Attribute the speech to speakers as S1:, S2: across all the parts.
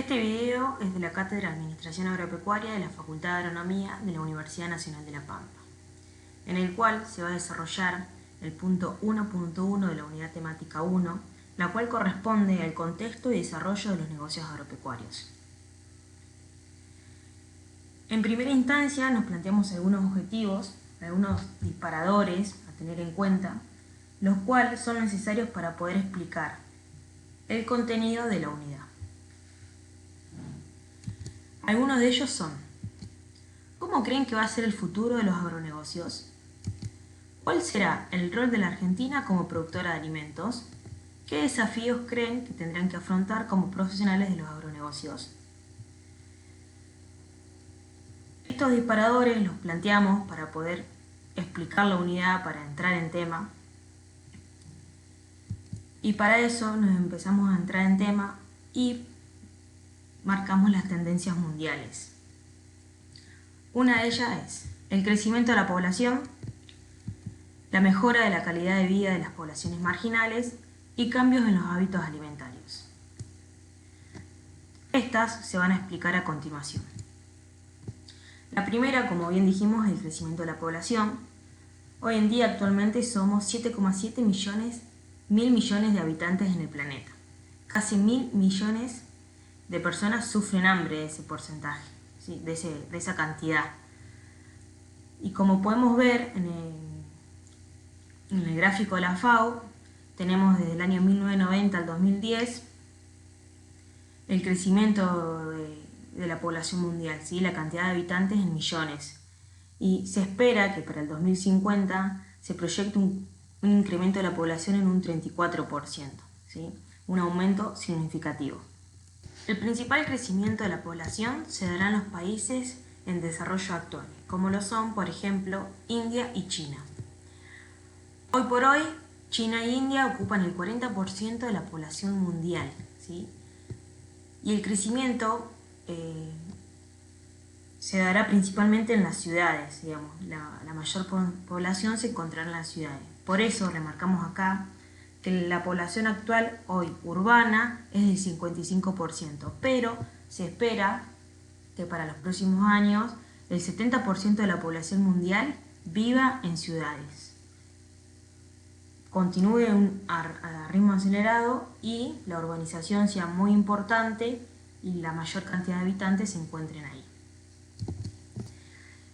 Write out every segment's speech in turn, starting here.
S1: Este video es de la Cátedra de Administración Agropecuaria de la Facultad de Agronomía de la Universidad Nacional de La Pampa, en el cual se va a desarrollar el punto 1.1 de la unidad temática 1, la cual corresponde al contexto y desarrollo de los negocios agropecuarios. En primera instancia nos planteamos algunos objetivos, algunos disparadores a tener en cuenta, los cuales son necesarios para poder explicar el contenido de la unidad. Algunos de ellos son: ¿cómo creen que va a ser el futuro de los agronegocios? ¿Cuál será el rol de la Argentina como productora de alimentos? ¿Qué desafíos creen que tendrán que afrontar como profesionales de los agronegocios? Estos disparadores los planteamos para poder explicar la unidad, para entrar en tema. Y para eso nos empezamos a entrar en tema y marcamos las tendencias mundiales. Una de ellas es el crecimiento de la población, la mejora de la calidad de vida de las poblaciones marginales y cambios en los hábitos alimentarios. Estas se van a explicar a continuación. La primera, como bien dijimos, es el crecimiento de la población. Hoy en día actualmente somos 7,7 mil millones de habitantes en el planeta. Casi 1.000 millones de personas sufren hambre de ese porcentaje, ¿sí? de esa cantidad. Y como podemos ver en el gráfico de la FAO, tenemos desde el año 1990 al 2010 el crecimiento de la población mundial, ¿sí? La cantidad de habitantes en millones. Y se espera que para el 2050 se proyecte un incremento de la población en un 34%, ¿sí? Un aumento significativo. El principal crecimiento de la población se dará en los países en desarrollo actual, como lo son, por ejemplo, India y China. Hoy por hoy, China e India ocupan el 40% de la población mundial, ¿sí? Y el crecimiento se dará principalmente en las ciudades, digamos. La mayor población se encontrará en las ciudades. Por eso remarcamos acá que la población actual hoy urbana es del 55%, pero se espera que para los próximos años el 70% de la población mundial viva en ciudades, continúe a ritmo acelerado y la urbanización sea muy importante y la mayor cantidad de habitantes se encuentren ahí.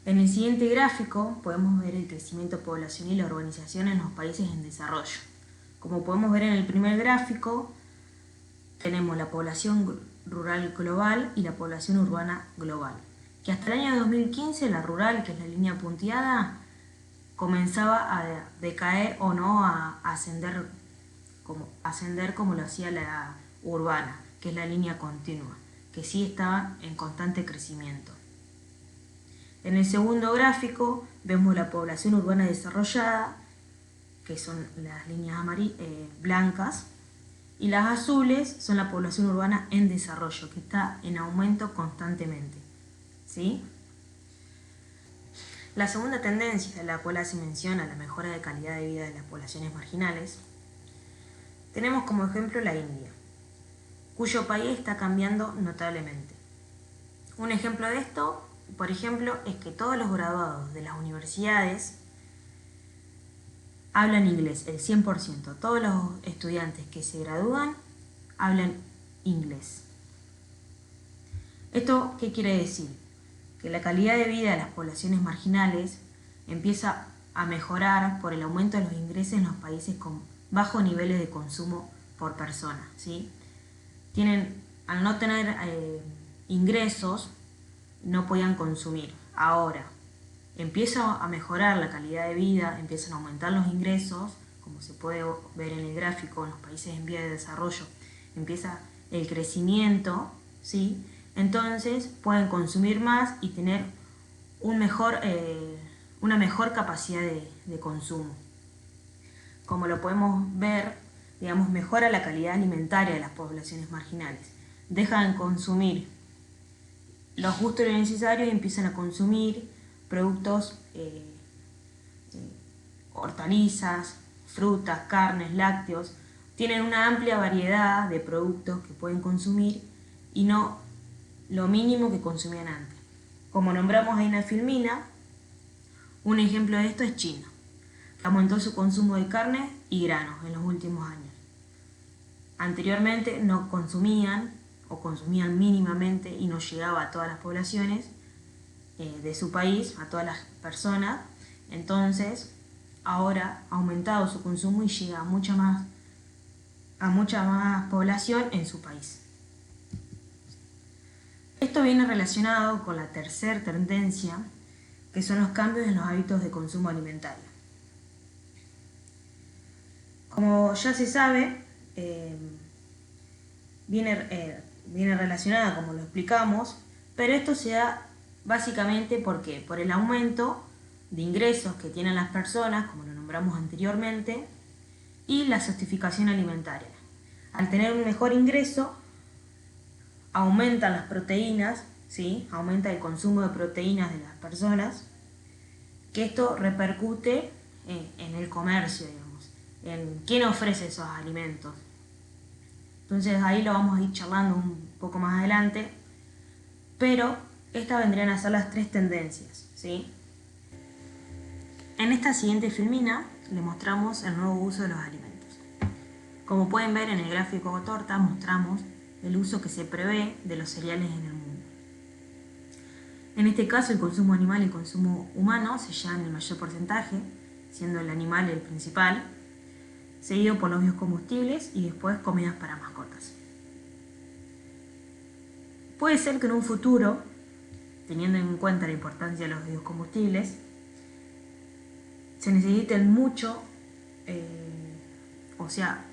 S1: En el siguiente gráfico podemos ver el crecimiento poblacional y la urbanización en los países en desarrollo. Como podemos ver en el primer gráfico, tenemos la población rural global y la población urbana global. Que hasta el año 2015 la rural, que es la línea punteada, comenzaba a decaer o no a ascender como lo hacía la urbana, que es la línea continua, que sí estaba en constante crecimiento. En el segundo gráfico vemos la población urbana desarrollada, que son las líneas blancas, y las azules son la población urbana en desarrollo, que está en aumento constantemente, ¿sí? La segunda tendencia, la cual hace mención a la mejora de calidad de vida de las poblaciones marginales, tenemos como ejemplo la India, cuyo país está cambiando notablemente. Un ejemplo de esto, por ejemplo, es que todos los graduados de las universidades hablan inglés, el 100%. Todos los estudiantes que se gradúan hablan inglés. ¿Esto qué quiere decir? Que la calidad de vida de las poblaciones marginales empieza a mejorar por el aumento de los ingresos en los países con bajos niveles de consumo por persona, ¿sí? Al no tener ingresos, no podían consumir. Ahora empieza a mejorar la calidad de vida, empiezan a aumentar los ingresos, como se puede ver en el gráfico, en los países en vía de desarrollo empieza el crecimiento, ¿sí? Entonces pueden consumir más y tener una mejor capacidad de consumo. Como lo podemos ver, digamos, mejora la calidad alimentaria de las poblaciones marginales. Dejan consumir los gustos necesarios y empiezan a consumir productos, hortalizas, frutas, carnes, lácteos. Tienen una amplia variedad de productos que pueden consumir y no lo mínimo que consumían antes. Como nombramos a Inafilmina, un ejemplo de esto es China, que aumentó su consumo de carne y granos en los últimos años. Anteriormente no consumían o consumían mínimamente y no llegaba a todas las poblaciones de su país, a todas las personas. Entonces ahora ha aumentado su consumo y llega a mucha más población en su país. Esto viene relacionado con la tercera tendencia, que son los cambios en los hábitos de consumo alimentario. Como ya se sabe, viene relacionada, como lo explicamos, pero esto se da básicamente por el aumento de ingresos que tienen las personas, como lo nombramos anteriormente, y la sofisticación alimentaria. Al tener un mejor ingreso, aumentan las proteínas, ¿sí? Aumenta el consumo de proteínas de las personas, que esto repercute en el comercio, digamos, en quién ofrece esos alimentos. Entonces ahí lo vamos a ir charlando un poco más adelante, pero estas vendrían a ser las tres tendencias, ¿sí? En esta siguiente filmina le mostramos el nuevo uso de los alimentos. Como pueden ver en el gráfico torta, mostramos el uso que se prevé de los cereales en el mundo. En este caso, el consumo animal y el consumo humano se llevan el mayor porcentaje, siendo el animal el principal, seguido por los biocombustibles y después comidas para mascotas. Puede ser que en un futuro, teniendo en cuenta la importancia de los biocombustibles, se necesiten mucho,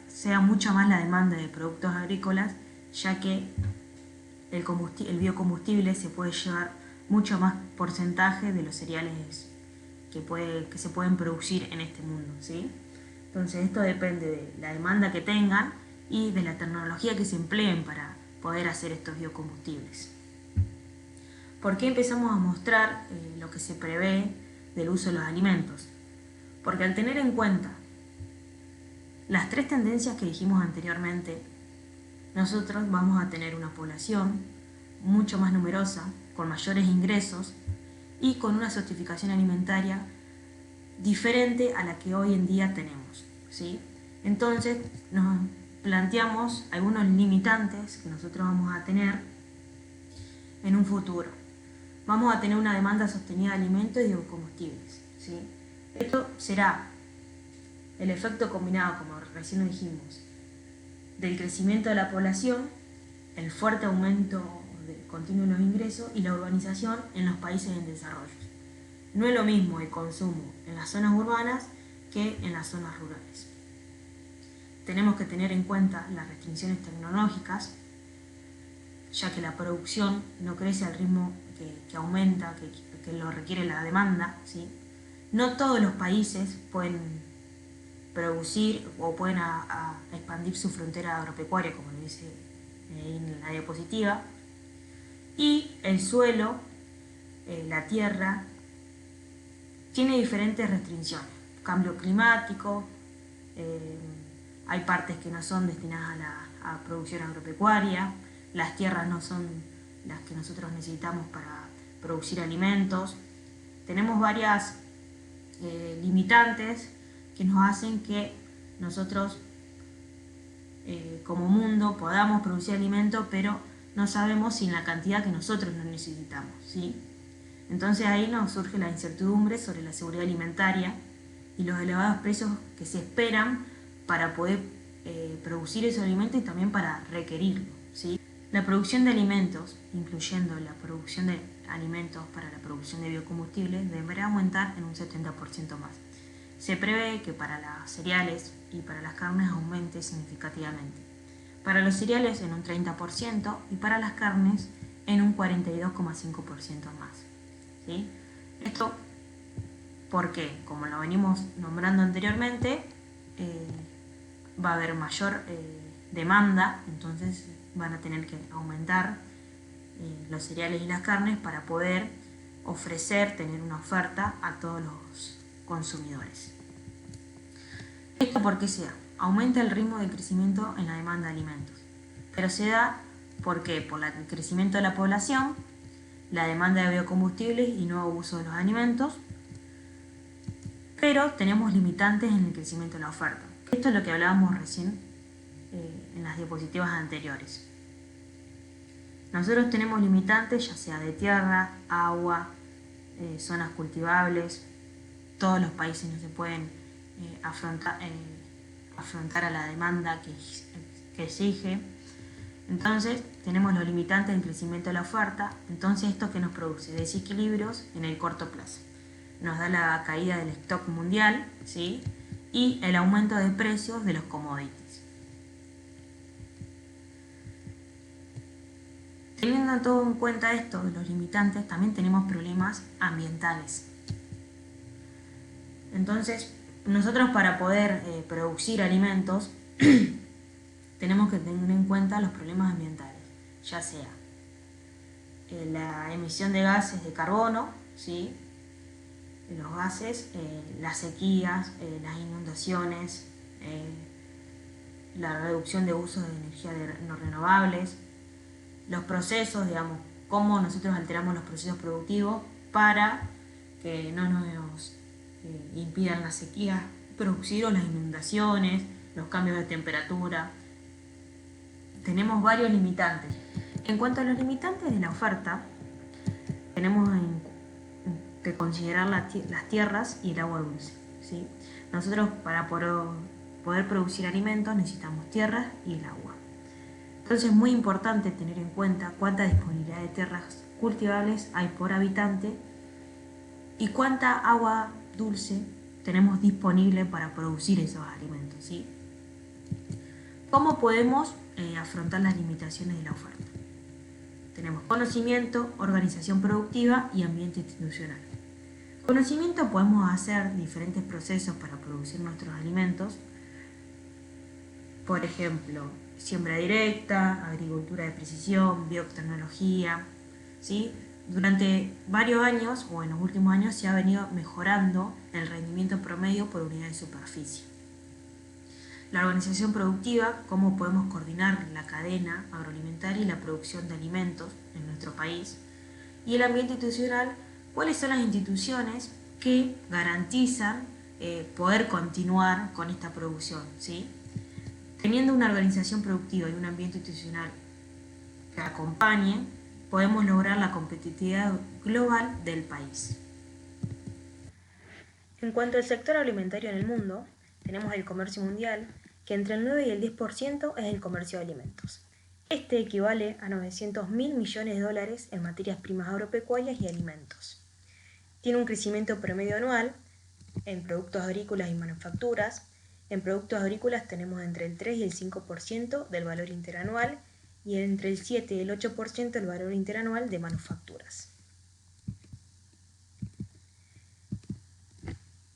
S1: sea mucha más la demanda de productos agrícolas, ya que el biocombustible se puede llevar mucho más porcentaje de los cereales que se pueden producir en este mundo, ¿sí? Entonces esto depende de la demanda que tengan y de la tecnología que se empleen para poder hacer estos biocombustibles. ¿Por qué empezamos a mostrar lo que se prevé del uso de los alimentos? Porque al tener en cuenta las tres tendencias que dijimos anteriormente, nosotros vamos a tener una población mucho más numerosa, con mayores ingresos y con una sofisticación alimentaria diferente a la que hoy en día tenemos, ¿sí? Entonces nos planteamos algunos limitantes que nosotros vamos a tener en un futuro. Vamos a tener una demanda sostenida de alimentos y de combustibles, ¿sí? Esto será el efecto combinado, como recién lo dijimos, del crecimiento de la población, el fuerte aumento continuo de los ingresos y la urbanización en los países en desarrollo. No es lo mismo el consumo en las zonas urbanas que en las zonas rurales. Tenemos que tener en cuenta las restricciones tecnológicas, ya que la producción no crece al ritmo que aumenta, que lo requiere la demanda, ¿sí? No todos los países pueden producir o pueden expandir su frontera agropecuaria, como lo dice en la diapositiva, y el suelo, la tierra, tiene diferentes restricciones. Cambio climático, hay partes que no son destinadas a producción agropecuaria, las tierras no son las que nosotros necesitamos para producir alimentos. Tenemos varias limitantes que nos hacen que nosotros como mundo podamos producir alimentos, pero no sabemos si en la cantidad que nosotros lo necesitamos, ¿sí? Entonces ahí nos surge la incertidumbre sobre la seguridad alimentaria y los elevados precios que se esperan para poder producir esos alimentos y también para requerirlo, ¿sí? La producción de alimentos, incluyendo la producción de alimentos para la producción de biocombustibles, deberá aumentar en un 70% más. Se prevé que para los cereales y para las carnes aumente significativamente. Para los cereales en un 30% y para las carnes en un 42,5% más, ¿sí? Esto porque, como lo venimos nombrando anteriormente, va a haber mayor demanda, entonces van a tener que aumentar los cereales y las carnes para poder tener una oferta a todos los consumidores. ¿Esto por qué se da? Aumenta el ritmo de crecimiento en la demanda de alimentos, pero se da ¿Por qué? Por el crecimiento de la población, la demanda de biocombustibles y nuevo uso de los alimentos, pero tenemos limitantes en el crecimiento de la oferta. Esto es lo que hablábamos recién en las diapositivas anteriores. Nosotros tenemos limitantes ya sea de tierra, agua, zonas cultivables. Todos los países no se pueden afrontar a la demanda que exige. Entonces tenemos los limitantes del crecimiento de la oferta. Entonces esto que nos produce desequilibrios en el corto plazo. Nos da la caída del stock mundial, ¿sí? Y el aumento de precios de los commodities. Teniendo todo en cuenta esto de los limitantes, también tenemos problemas ambientales. Entonces, nosotros para poder producir alimentos tenemos que tener en cuenta los problemas ambientales, ya sea la emisión de gases de carbono, ¿sí? Los gases, las sequías, las inundaciones, la reducción de uso de energía no renovables, los procesos, digamos, cómo nosotros alteramos los procesos productivos para que no nos impidan las sequías producir o las inundaciones, los cambios de temperatura. Tenemos varios limitantes. En cuanto a los limitantes de la oferta, tenemos que considerar las tierras y el agua dulce, ¿sí? Nosotros para poder producir alimentos necesitamos tierras y el agua. Entonces es muy importante tener en cuenta cuánta disponibilidad de tierras cultivables hay por habitante y cuánta agua dulce tenemos disponible para producir esos alimentos, ¿sí? ¿Cómo podemos afrontar las limitaciones de la oferta? Tenemos conocimiento, organización productiva y ambiente institucional. Conocimiento, podemos hacer diferentes procesos para producir nuestros alimentos. Por ejemplo, siembra directa, agricultura de precisión, biotecnología, ¿sí? Durante varios años o en los últimos años se ha venido mejorando el rendimiento promedio por unidad de superficie. La organización productiva, cómo podemos coordinar la cadena agroalimentaria y la producción de alimentos en nuestro país. Y el ambiente institucional, cuáles son las instituciones que garantizan poder continuar con esta producción, ¿sí? Teniendo una organización productiva y un ambiente institucional que acompañe, podemos lograr la competitividad global del país. En cuanto al sector alimentario en el mundo, tenemos el comercio mundial, que entre el 9 y el 10% es el comercio de alimentos. Este equivale a 900.000 millones de dólares en materias primas agropecuarias y alimentos. Tiene un crecimiento promedio anual en productos agrícolas y manufacturas. En productos agrícolas tenemos entre el 3 y el 5% del valor interanual y entre el 7 y el 8% del valor interanual de manufacturas.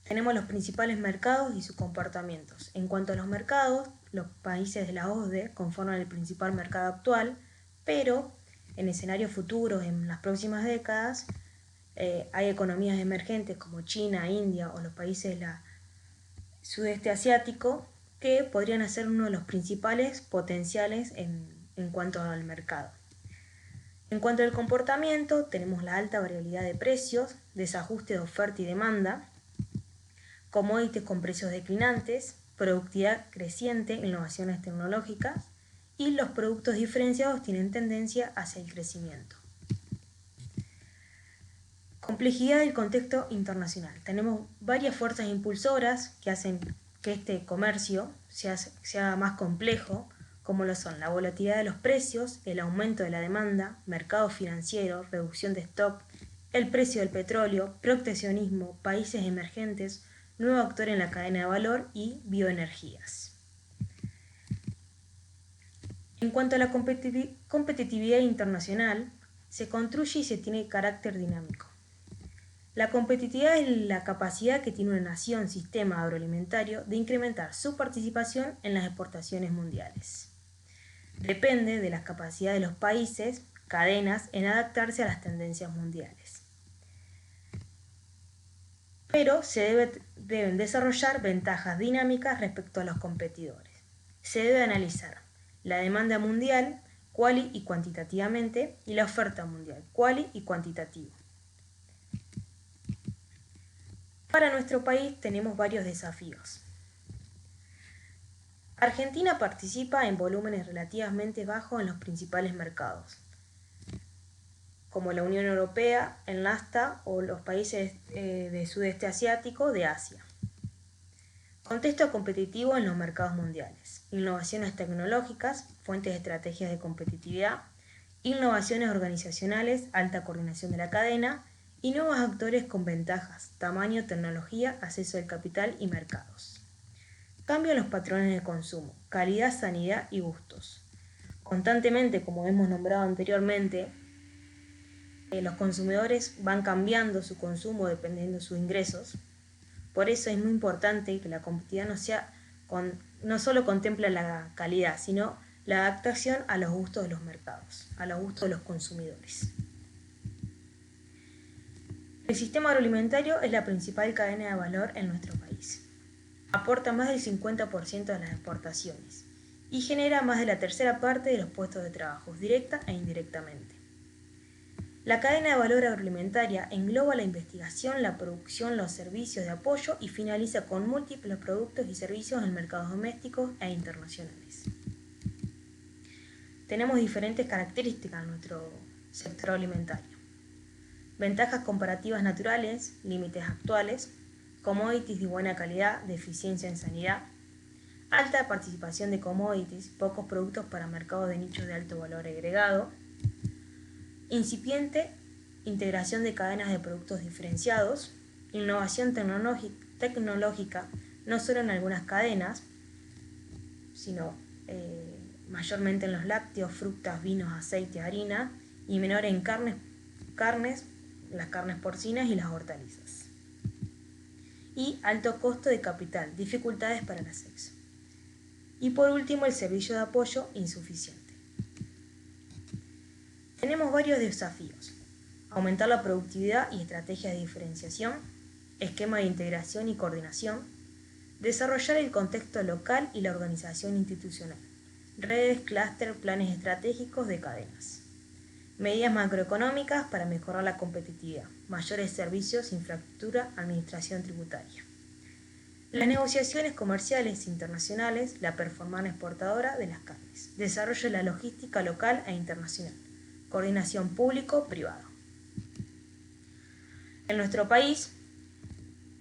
S1: Tenemos los principales mercados y sus comportamientos. En cuanto a los mercados, los países de la OCDE conforman el principal mercado actual, pero en escenarios futuros, en las próximas décadas, hay economías emergentes como China, India o los países del sudeste asiático que podrían ser uno de los principales potenciales en cuanto al mercado. En cuanto al comportamiento, tenemos la alta variabilidad de precios, desajuste de oferta y demanda, commodities con precios declinantes, productividad creciente, innovaciones tecnológicas y los productos diferenciados tienen tendencia hacia el crecimiento. Complejidad del contexto internacional. Tenemos varias fuerzas impulsoras que hacen que este comercio sea más complejo, como lo son la volatilidad de los precios, el aumento de la demanda, mercado financiero, reducción de stock, el precio del petróleo, proteccionismo, países emergentes, nuevo actor en la cadena de valor y bioenergías. En cuanto a la competitividad internacional, se construye y se tiene carácter dinámico. La competitividad es la capacidad que tiene una nación, sistema agroalimentario, de incrementar su participación en las exportaciones mundiales. Depende de las capacidades de los países, cadenas, en adaptarse a las tendencias mundiales. Pero se deben desarrollar ventajas dinámicas respecto a los competidores. Se debe analizar la demanda mundial, quali y cuantitativamente, y la oferta mundial, quali y cuantitativo. Para nuestro país tenemos varios desafíos. Argentina participa en volúmenes relativamente bajos en los principales mercados, como la Unión Europea, el NAFTA o los países del sudeste asiático de Asia. Contexto competitivo en los mercados mundiales. Innovaciones tecnológicas, fuentes de estrategias de competitividad, innovaciones organizacionales, alta coordinación de la cadena y nuevos actores con ventajas, tamaño, tecnología, acceso al capital y mercados. Cambio en los patrones de consumo, calidad, sanidad y gustos. Constantemente, como hemos nombrado anteriormente, los consumidores van cambiando su consumo dependiendo de sus ingresos. Por eso es muy importante que la competitividad no solo contempla la calidad, sino la adaptación a los gustos de los mercados, a los gustos de los consumidores. El sistema agroalimentario es la principal cadena de valor en nuestro país. Aporta más del 50% de las exportaciones y genera más de la tercera parte de los puestos de trabajo, directa e indirectamente. La cadena de valor agroalimentaria engloba la investigación, la producción, los servicios de apoyo y finaliza con múltiples productos y servicios en mercados domésticos e internacionales. Tenemos diferentes características en nuestro sector alimentario. Ventajas comparativas naturales, límites actuales, commodities de buena calidad, de eficiencia en sanidad, alta participación de commodities, pocos productos para mercados de nichos de alto valor agregado, incipiente integración de cadenas de productos diferenciados, innovación tecnológica no solo en algunas cadenas, sino mayormente en los lácteos, frutas, vinos, aceites, harina, y menor en carnes, las carnes porcinas y las hortalizas. Y alto costo de capital, dificultades para el acceso. Y por último, el servicio de apoyo insuficiente. Tenemos varios desafíos: aumentar la productividad y estrategias de diferenciación, esquema de integración y coordinación, desarrollar el contexto local y la organización institucional, redes, clúster, planes estratégicos de cadenas, medidas macroeconómicas para mejorar la competitividad, mayores servicios, infraestructura, administración tributaria. Las negociaciones comerciales internacionales, la performance exportadora de las carnes, desarrollo de la logística local e internacional, coordinación público-privado. En nuestro país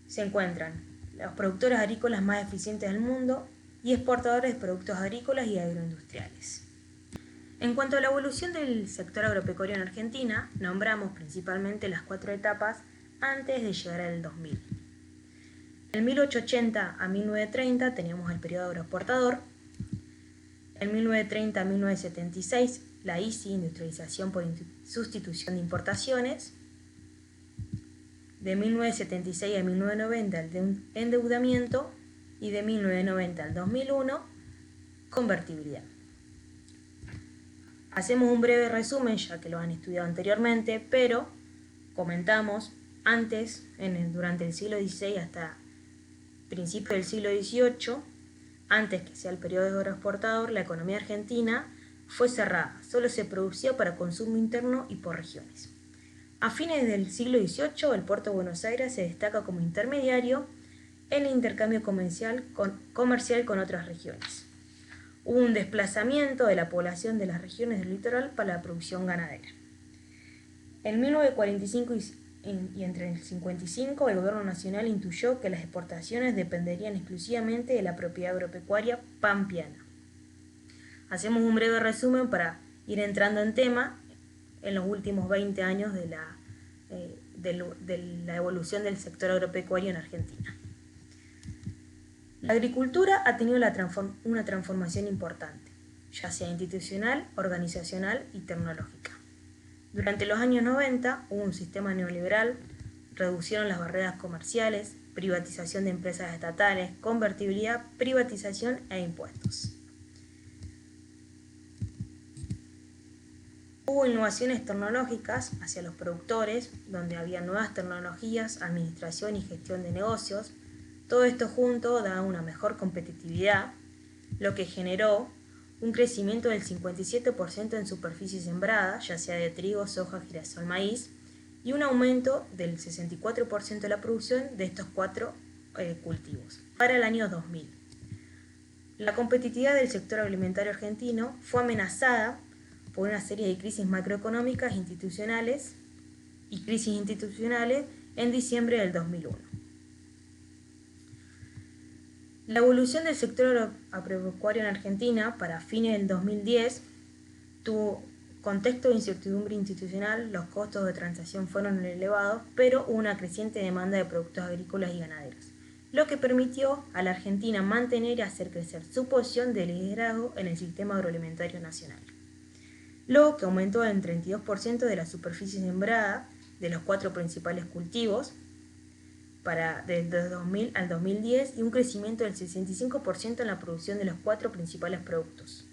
S1: se encuentran los productores agrícolas más eficientes del mundo y exportadores de productos agrícolas y agroindustriales. En cuanto a la evolución del sector agropecuario en Argentina, nombramos principalmente las 4 etapas antes de llegar al 2000. En 1880 a 1930 teníamos el periodo agroexportador. En 1930 a 1976 la ISI, industrialización por sustitución de importaciones. De 1976 a 1990 el endeudamiento y de 1990 al 2001 convertibilidad. Hacemos un breve resumen ya que lo han estudiado anteriormente, pero comentamos antes, durante el siglo XVI hasta principios del siglo XVIII, antes que sea el periodo agroexportador, la economía argentina fue cerrada, solo se producía para consumo interno y por regiones. A fines del siglo XVIII, el puerto de Buenos Aires se destaca como intermediario en el intercambio comercial con otras regiones. Hubo un desplazamiento de la población de las regiones del litoral para la producción ganadera. En 1945 y entre el 55, el gobierno nacional intuyó que las exportaciones dependerían exclusivamente de la propiedad agropecuaria pampeana. Hacemos un breve resumen para ir entrando en tema en los últimos 20 años de la evolución del sector agropecuario en Argentina. La agricultura ha tenido una transformación importante, ya sea institucional, organizacional y tecnológica. Durante los años 90 hubo un sistema neoliberal, reducieron las barreras comerciales, privatización de empresas estatales, convertibilidad, privatización e impuestos. Hubo innovaciones tecnológicas hacia los productores, donde había nuevas tecnologías, administración y gestión de negocios. Todo esto junto da una mejor competitividad, lo que generó un crecimiento del 57% en superficie sembrada, ya sea de trigo, soja, girasol, maíz, y un aumento del 64% de la producción de estos 4 cultivos para el año 2000. La competitividad del sector alimentario argentino fue amenazada por una serie de crisis macroeconómicas institucionales y crisis institucionales en diciembre del 2001. La evolución del sector agropecuario en Argentina para fines del 2010 tuvo contexto de incertidumbre institucional, los costos de transacción fueron elevados, pero hubo una creciente demanda de productos agrícolas y ganaderos, lo que permitió a la Argentina mantener y hacer crecer su posición de liderazgo en el sistema agroalimentario nacional, lo que aumentó en 32% de la superficie sembrada de los 4 principales cultivos desde 2000 al 2010 y un crecimiento del 65% en la producción de los 4 principales productos.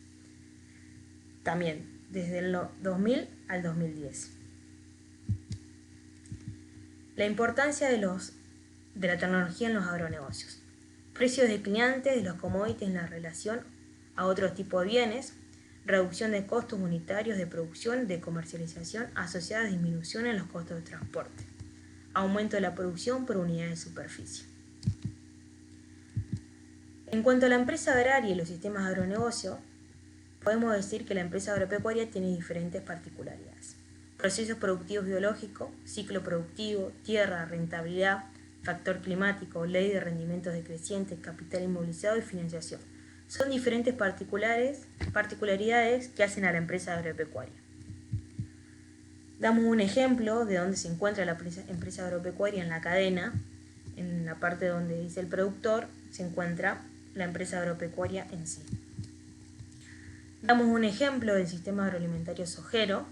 S1: También desde el 2000 al 2010. La importancia de la tecnología en los agronegocios. Precios declinantes de los commodities en la relación a otro tipo de bienes, reducción de costos unitarios de producción, de comercialización asociada a disminución en los costos de transporte, aumento de la producción por unidad de superficie. En cuanto a la empresa agraria y los sistemas de agronegocio, podemos decir que la empresa agropecuaria tiene diferentes particularidades. Procesos productivos biológicos, ciclo productivo, tierra, rentabilidad, factor climático, ley de rendimientos decrecientes, capital inmovilizado y financiación. Son diferentes particularidades que hacen a la empresa agropecuaria. Damos un ejemplo de dónde se encuentra la empresa agropecuaria en la cadena. En la parte donde dice el productor se encuentra la empresa agropecuaria en sí. Damos un ejemplo del sistema agroalimentario sojero.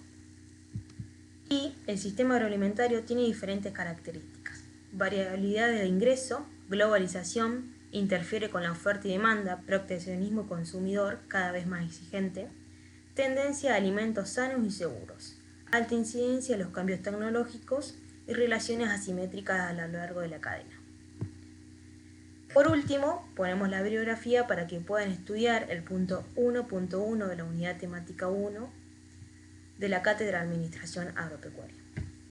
S1: Y el sistema agroalimentario tiene diferentes características. Variabilidad de ingreso, globalización, interfiere con la oferta y demanda, proteccionismo consumidor cada vez más exigente, tendencia a alimentos sanos y seguros, alta incidencia de los cambios tecnológicos y relaciones asimétricas a lo largo de la cadena. Por último, ponemos la bibliografía para que puedan estudiar el punto 1.1 de la unidad temática 1 de la Cátedra de Administración Agropecuaria.